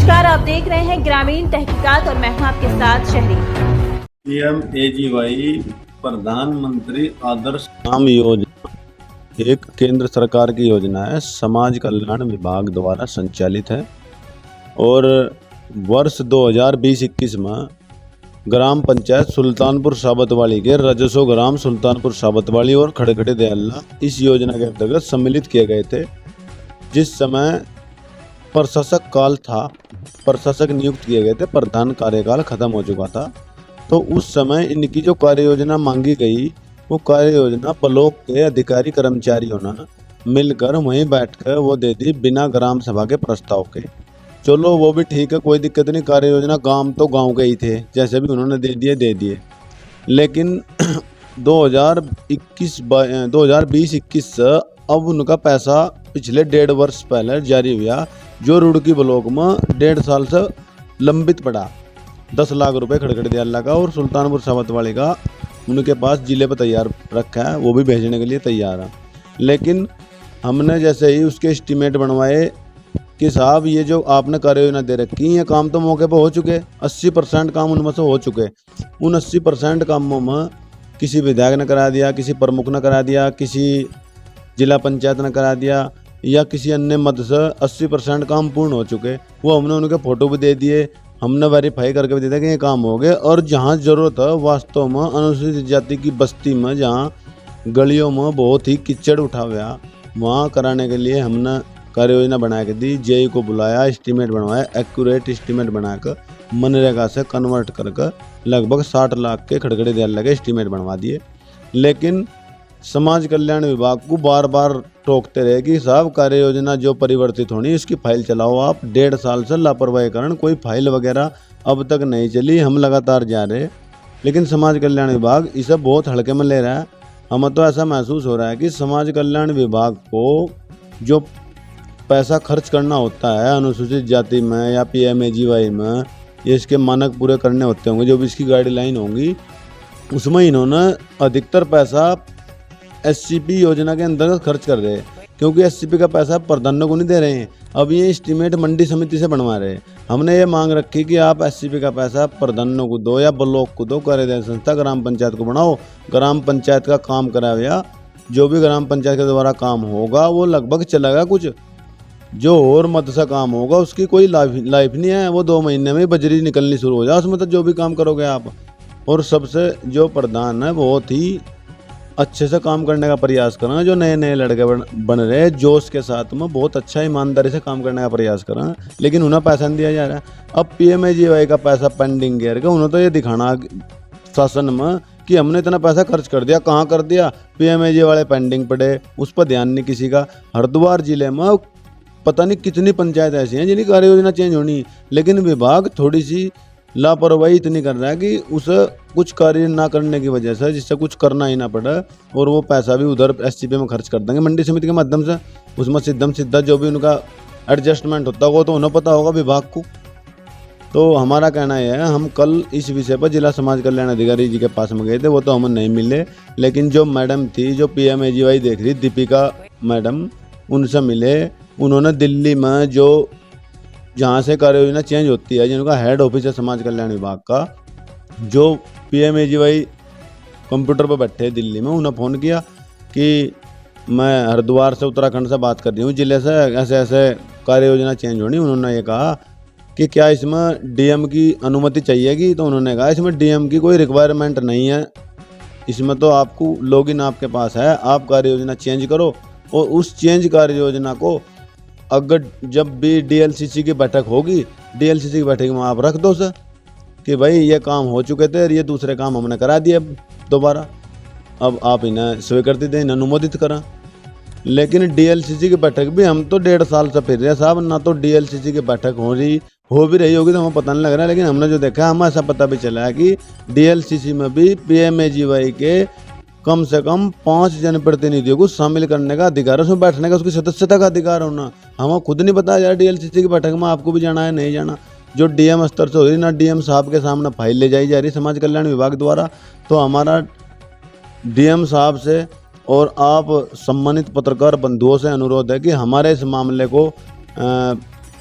नमस्कार, आप देख रहे हैं ग्रामीण तहकीकात और मैं हूं आपके साथ शहरी। PMAGY प्रधानमंत्री आदर्श ग्राम योजना एक केंद्र सरकार की योजना है, समाज कल्याण विभाग द्वारा संचालित है और वर्ष 2020-21 में ग्राम पंचायत सुल्तानपुर साबतवाली के रजसो ग्राम सुल्तानपुर साबतवाली और खड़खड़े दयाला इस योजना के अंतर्गत सम्मिलित किए गए थे। जिस समय प्रशासक काल था, प्रशासक नियुक्त किए गए थे, प्रधान कार्यकाल खत्म हो चुका था, तो उस समय इनकी जो कार्य योजना मांगी गई वो कार्य योजना ब्लॉक के अधिकारी कर्मचारियों ने मिलकर वहीं बैठकर वो दे दी बिना ग्राम सभा के प्रस्ताव के। चलो वो भी ठीक है, कोई दिक्कत नहीं, कार्य योजना काम तो गांव के ही थे, जैसे भी उन्होंने दे दिए। लेकिन 2020-21 से अब उनका पैसा पिछले 1.5 वर्ष पहले जारी हुआ, जो रुड़की ब्लॉक में 1.5 साल से लंबित पड़ा। 10 लाख रुपए खड़खड़े दयाला का और सुल्तानपुर साबतवाली का उनके पास जिले पर तैयार रखा है, वो भी भेजने के लिए तैयार है। लेकिन हमने जैसे ही उसके एस्टीमेट बनवाए कि साहब ये जो आपने कार्य योजना दे रखी है, काम तो मौके पर हो चुके, 80% काम उनमें से हो चुके। उन 80% कामों में किसी विधायक ने करा दिया, किसी प्रमुख ने करा दिया, किसी जिला पंचायत ने करा दिया या किसी अन्य मद से 80% काम पूर्ण हो चुके। वो हमने उनके फोटो भी दे दिए, हमने वेरीफाई करके भी दे दिया कि ये काम हो गए। और जहाँ ज़रूरत है वास्तव में अनुसूचित जाति की बस्ती में, जहाँ गलियों में बहुत ही कीचड़ उठा हुआ, वहाँ कराने के लिए हमने कार्य योजना बना के दी। जेई को बुलाया, एस्टीमेट बनवाया, एक्यूरेट एस्टीमेट बनाकर मनरेगा से कन्वर्ट करके लगभग 60 लाख के खड़खड़े दयाला के एस्टीमेट बनवा दिए। लेकिन समाज कल्याण विभाग को बार बार टोकते रहे कि साहब कार्य योजना जो परिवर्तित होनी इसकी फाइल चलाओ आप। 1.5 साल से लापरवाही कारण कोई फाइल वगैरह अब तक नहीं चली, हम लगातार जा रहे, लेकिन समाज कल्याण विभाग इसे बहुत हल्के में ले रहा है। हमें तो ऐसा महसूस हो रहा है कि समाज कल्याण विभाग को जो पैसा खर्च करना होता है अनुसूचित जाति में या PMAGY में, ये इसके मानक पूरे करने होते होंगे, जो भी इसकी गाइडलाइन होंगी, उसमें इन्होंने अधिकतर पैसा SCP योजना के अंतर्गत खर्च कर रहे हैं, क्योंकि SCP का पैसा प्रधानों को नहीं दे रहे हैं। अब ये एस्टीमेट मंडी समिति से बनवा रहे हैं। हमने ये मांग रखी कि आप SCP का पैसा प्रधानों को दो या ब्लॉक को दो, कार्यदायी संस्था ग्राम पंचायत को बनाओ, ग्राम पंचायत का काम कराया, जो भी ग्राम पंचायत के द्वारा काम होगा वो लगभग चलेगा, कुछ जो और मद से काम होगा उसकी कोई लाइफ नहीं है, वो 2 महीने में बजरी निकलनी शुरू हो जाए उसमें, तो जो भी काम करोगे आप। और सबसे जो प्रधान है बहुत ही अच्छे से काम करने का प्रयास करें, जो नए लड़के बन रहे हैं जोश के साथ में बहुत अच्छा ईमानदारी से काम करने का प्रयास करें, लेकिन उन्हें पैसा नहीं दिया जा रहा है। अब PMAGY का पैसा पेंडिंग गियर का, उन्हें तो ये दिखाना शासन में कि हमने इतना पैसा खर्च कर दिया, कहाँ कर दिया, PMAGY वाले पेंडिंग पड़े, उस पर ध्यान नहीं किसी का। हरिद्वार जिले में पता नहीं कितनी पंचायत ऐसी हैं जिनकी कार्य योजना चेंज होनी, लेकिन विभाग थोड़ी सी लापरवाही इतनी कर रहा है कि उसे कुछ कार्य ना करने की वजह से, जिससे कुछ करना ही ना पड़े, और वो पैसा भी उधर SCP में खर्च कर देंगे मंडी समिति के माध्यम से। उसमें सीधा जो भी उनका एडजस्टमेंट होता होगा तो उन्हें पता होगा विभाग को। तो हमारा कहना यह है, हम कल इस विषय पर जिला समाज कल्याण अधिकारी जी के पास में गए थे, वो तो हमें नहीं मिले, लेकिन जो मैडम थी जो PMAGY देख रही, दीपिका मैडम, उनसे मिले। उन्होंने दिल्ली में जो जहाँ से कार्य योजना चेंज होती है, जिनका हेड ऑफिस है समाज कल्याण विभाग का, जो PMAGY कंप्यूटर पर बैठे दिल्ली में, उन्हें फ़ोन किया कि मैं हरिद्वार से, उत्तराखंड से बात कर रही हूँ, जिले से ऐसे ऐसे कार्य योजना चेंज होनी। उन्होंने ये कहा कि क्या इसमें DM की अनुमति चाहिएगी, तो उन्होंने कहा इसमें DM की कोई रिक्वायरमेंट नहीं है, इसमें तो आपको लॉगिन आपके पास है, आप कार्य योजना चेंज करो, और उस चेंज कार्य योजना को अगर जब भी DLCC की बैठक होगी, DLCC की बैठक में आप रख दो सर कि भाई ये काम हो चुके थे और ये दूसरे काम हमने करा दिए दोबारा, अब आप इन्हें स्वीकृति दें, इन्हें अनुमोदित करा। लेकिन DLCC की बैठक भी हम तो 1.5 साल से फिर रहे साहब, ना तो DLCC की बैठक हो भी रही होगी तो हमें पता नहीं लग रहा है, लेकिन हमने जो देखा हमें ऐसा पता भी चला है कि DLCC में भी PMAGY के कम से कम 5 जनप्रतिनिधियों को शामिल करने का अधिकार है, उसमें बैठने का, उसकी सदस्यता का अधिकार होना। हमें खुद नहीं बताया जा रहा DLCC की बैठक में आपको भी जाना है नहीं जाना, जो DM स्तर से हो रही ना, DM साहब के सामने फाइल ले जाई जा रही समाज कल्याण विभाग द्वारा। तो हमारा DM साहब से और आप सम्मानित पत्रकार बंधुओं से अनुरोध है कि हमारे इस मामले को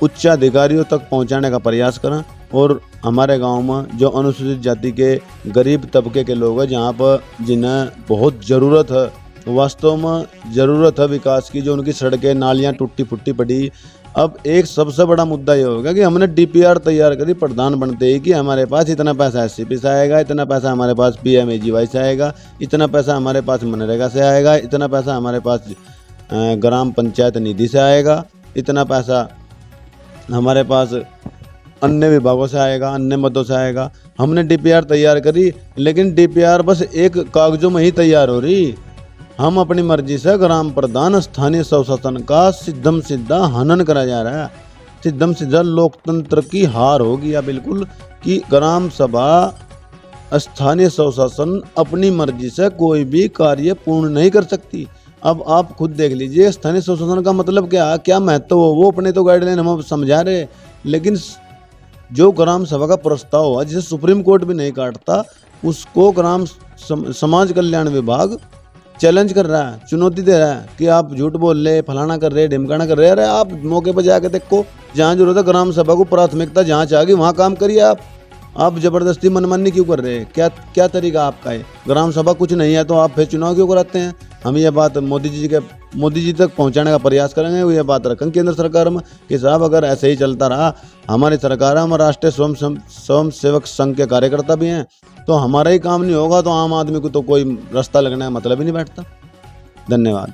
उच्च अधिकारियों तक पहुंचाने का प्रयास करें। और हमारे गांव में जो अनुसूचित जाति के गरीब तबके के लोग हैं, जहां पर जिन्हें बहुत ज़रूरत है, वास्तव में ज़रूरत है विकास की, जो उनकी सड़कें नालियां टूटी फुटी पड़ी। अब एक सबसे बड़ा मुद्दा ये होगा कि हमने DPR तैयार करी प्रधान बनते ही कि हमारे पास इतना पैसा SCP से आएगा, इतना पैसा हमारे पास PMAGY से आएगा, इतना पैसा हमारे पास मनरेगा से आएगा, इतना पैसा हमारे पास ग्राम पंचायत निधि से आएगा, इतना पैसा हमारे पास अन्य विभागों से आएगा, अन्य मदों से आएगा। हमने DPR तैयार करी, लेकिन DPR बस एक कागजों में ही तैयार हो रही। हम अपनी मर्जी से ग्राम प्रधान स्थानीय स्वशासन का सिद्धम सिद्धा हनन करा जा रहा है। सिद्धम सिद्धा लोकतंत्र की हार हो गया बिल्कुल, कि ग्राम सभा स्थानीय स्वशासन अपनी मर्जी से कोई भी कार्य पूर्ण नहीं कर सकती। अब आप खुद देख लीजिए, स्थानीय स्वशासन का मतलब क्या महत्व हो, वो अपने तो गाइडलाइन हम समझा रहे, लेकिन जो ग्राम सभा का प्रस्ताव हुआ जिसे सुप्रीम कोर्ट भी नहीं काटता, उसको ग्राम समाज कल्याण विभाग चैलेंज कर रहा है, चुनौती दे रहा है कि आप झूठ बोल रहे, फलाना कर रहे, ढिमकाना कर रहे। अरे आप मौके पर जाके देखो, जहाँ जरूरत है ग्राम सभा को प्राथमिकता जहाँ चाहेगी वहाँ काम करिए। आप जबरदस्ती मनमानी क्यों कर रहे हैं? क्या तरीका आपका है? ग्राम सभा कुछ नहीं है तो आप फिर चुनाव क्यों कराते हैं? हम ये बात मोदी जी तक पहुंचाने का प्रयास करेंगे। वो ये बात रखें केंद्र सरकार में कि साहब अगर ऐसे ही चलता रहा, हमारी सरकार है, हम राष्ट्रीय स्वयं सेवक संघ के कार्यकर्ता भी हैं, तो हमारा ही काम नहीं होगा तो आम आदमी को तो कोई रास्ता लगने का मतलब ही नहीं बैठता। धन्यवाद।